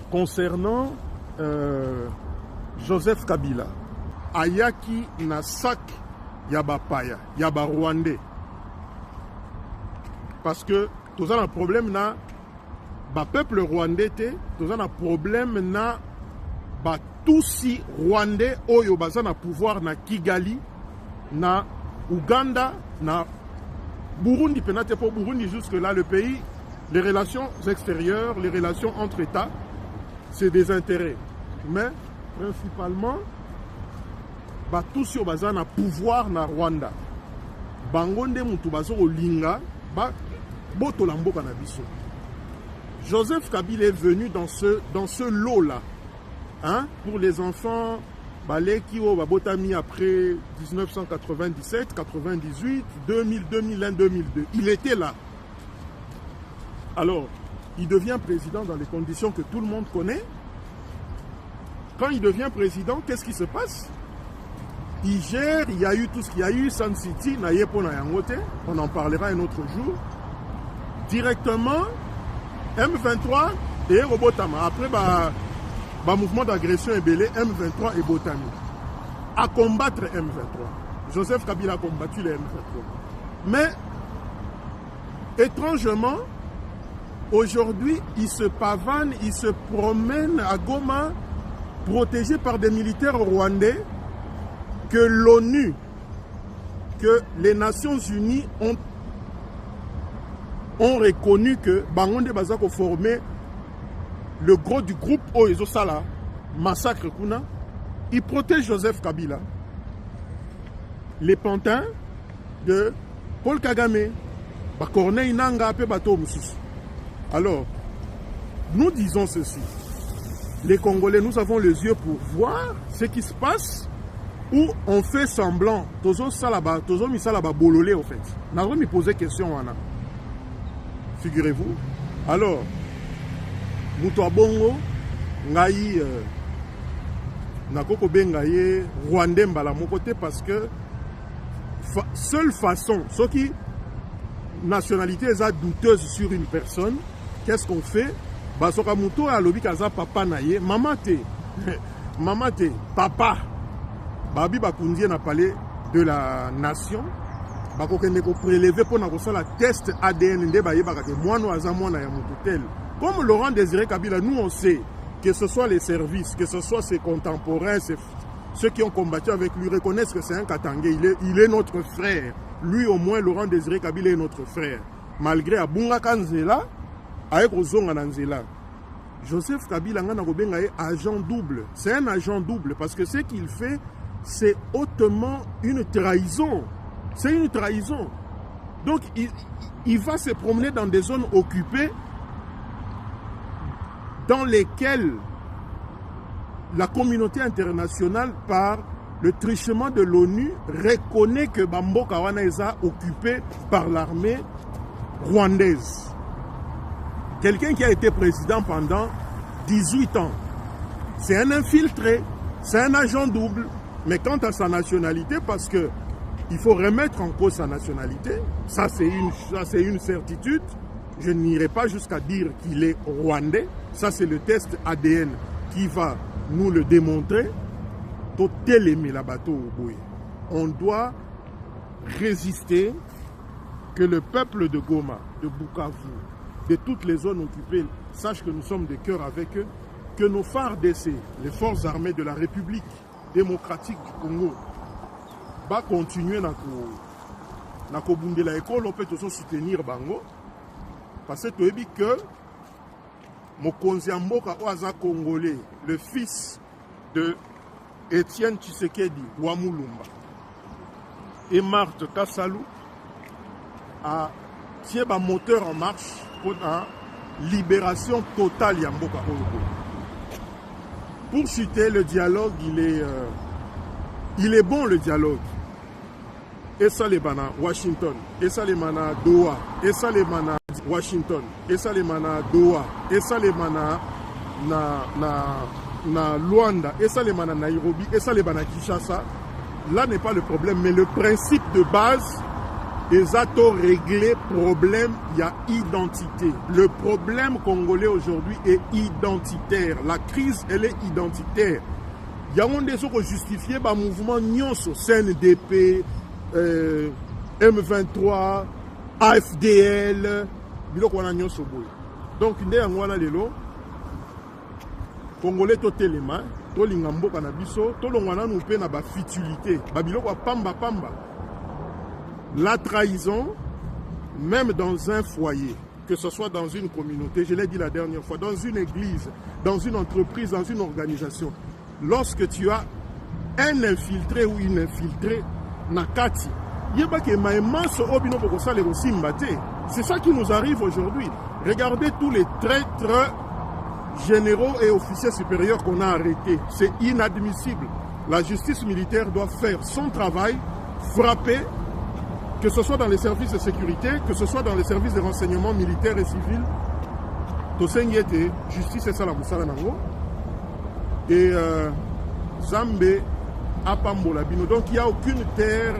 Concernant Joseph Kabila, ayaki na sac yaba paya, yaba rwandais. Parce que tout ça a un problème na ba peuple rwandais te, tout ça a un problème na ba tusi rwandais oyo baza na pouvoir na Kigali, na Ouganda, na Burundi, penate pour Burundi jusque là le pays, les relations extérieures, les relations entre États, c'est des intérêts. Mais principalement, ba tusi oyo baza na pouvoir na Rwanda. Bangonde mutu bazo olinga ba boto la mboka na biso. Joseph Kabila est venu dans ce lot-là. Hein? Pour les enfants, balé qui ont botami après 1997, 98, 2000, 2001, 2002. Il était là. Alors, il devient président dans les conditions que tout le monde connaît. Quand il devient président, qu'est-ce qui se passe? Il gère, il y a eu tout ce qu'il y a eu, Sun City, on en parlera un autre jour. Directement, M23 et Robotama. Après, mouvement d'agression est belé, M23 et Botami. À combattre M23. Joseph Kabila a combattu les M23. Mais, étrangement, aujourd'hui, il se pavane, il se promène à Goma, protégé par des militaires rwandais, que l'ONU, que les Nations Unies ont reconnu que Bangonde Bazako formé le gros du groupe Oezo Sala, massacre Kuna, il protège Joseph Kabila. Les pantins de Paul Kagame, Corneille Nanga, Bato Moussus. Alors, nous disons ceci. Les Congolais, nous avons les yeux pour voir ce qui se passe où on fait semblant. Tozo Salaba, Tozo Misalaba Bololé, en fait. N'a pas me poser question, Anna. Figurez-vous. Alors, Moutoua Bongo, Ngaï, Nakoko Bengaye, Rwandais Mbala, mon côté, parce que seule façon, ce qui nationalité est douteuse sur une personne, qu'est-ce qu'on fait? Basoka Mouto a lobi kaza papa naye, mamate, mamate, papa. Babi Bakundi n'a parlé de la nation. Bakokende ko prélever pour na la test ADN nde baye bakate moi no azamo na ya mututel. Comme Laurent Désiré Kabila, nous on sait que ce soit les services, que ce soit ses contemporains, ceux qui ont combattu avec lui reconnaissent que c'est un Katangé, il est notre frère. Lui au moins Laurent Désiré Kabila est notre frère. Malgré Abunga Kanzela, avec Ozonga Nanzela. Joseph Kabila ngana kobenga est agent double. C'est un agent double parce que ce qu'il fait, c'est hautement une trahison. C'est une trahison. Donc, il va se promener dans des zones occupées dans lesquelles la communauté internationale, par le truchement de l'ONU, reconnaît que Bamboka Wana est occupé par l'armée rwandaise. Quelqu'un qui a été président pendant 18 ans. C'est un infiltré, c'est un agent double. Mais quant à sa nationalité, parce que il faut remettre en cause sa nationalité, ça c'est une certitude. Je n'irai pas jusqu'à dire qu'il est rwandais. Ça c'est le test ADN qui va nous le démontrer. On doit résister, que le peuple de Goma, de Bukavu, de toutes les zones occupées, sache que nous sommes de cœur avec eux, que nos FARDC, les forces armées de la République démocratique du Congo, va continuer na kobundela école, on peut aussi soutenir Bango, parce que tu as dit que Mokonzi Mboka Oaza Congolais, le fils de Étienne Tshisekedi Wamulumba et Marthe Kassalou, a tiré un moteur en marche pour la libération totale de Mboka Oyo. Pour citer le dialogue, il est bon le dialogue. Et ça les mana Washington, et ça les mana Doha, et ça les mana Washington, et ça les mana Doha, et ça les mana na Luanda, et ça les mana Nairobi, et ça les mana Kinshasa. Là n'est pas le problème, mais le principe de base Esato régler problème, il y a identité. Le problème congolais aujourd'hui est identitaire. La crise, elle est identitaire. Il y a des gens qui justifient le mouvement Nyonso, CNDP, M23, AFDL, donc il y a des Congolais totelema, tolingambo kanabiso, tolongwana nous pe na ba futilité, babiloko pamba pamba. La trahison, même dans un foyer, que ce soit dans une communauté, je l'ai dit la dernière fois, dans une église, dans une entreprise, dans une organisation, lorsque tu as un infiltré ou une infiltrée, nakati, c'est ça qui nous arrive aujourd'hui. Regardez tous les traîtres généraux et officiers supérieurs qu'on a arrêtés. C'est inadmissible. La justice militaire doit faire son travail, frapper, que ce soit dans les services de sécurité, que ce soit dans les services de renseignement militaires et civils. Justice et ça la et Zambé Apambola Bino. Donc il n'y a aucune terre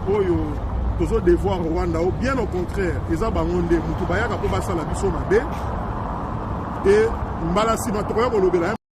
pour devoir Rwanda. Bien au contraire, ils ont bangonde Mutubaya Kapoba Salabiso Mabe et Mbalasi Matoya Bolobela.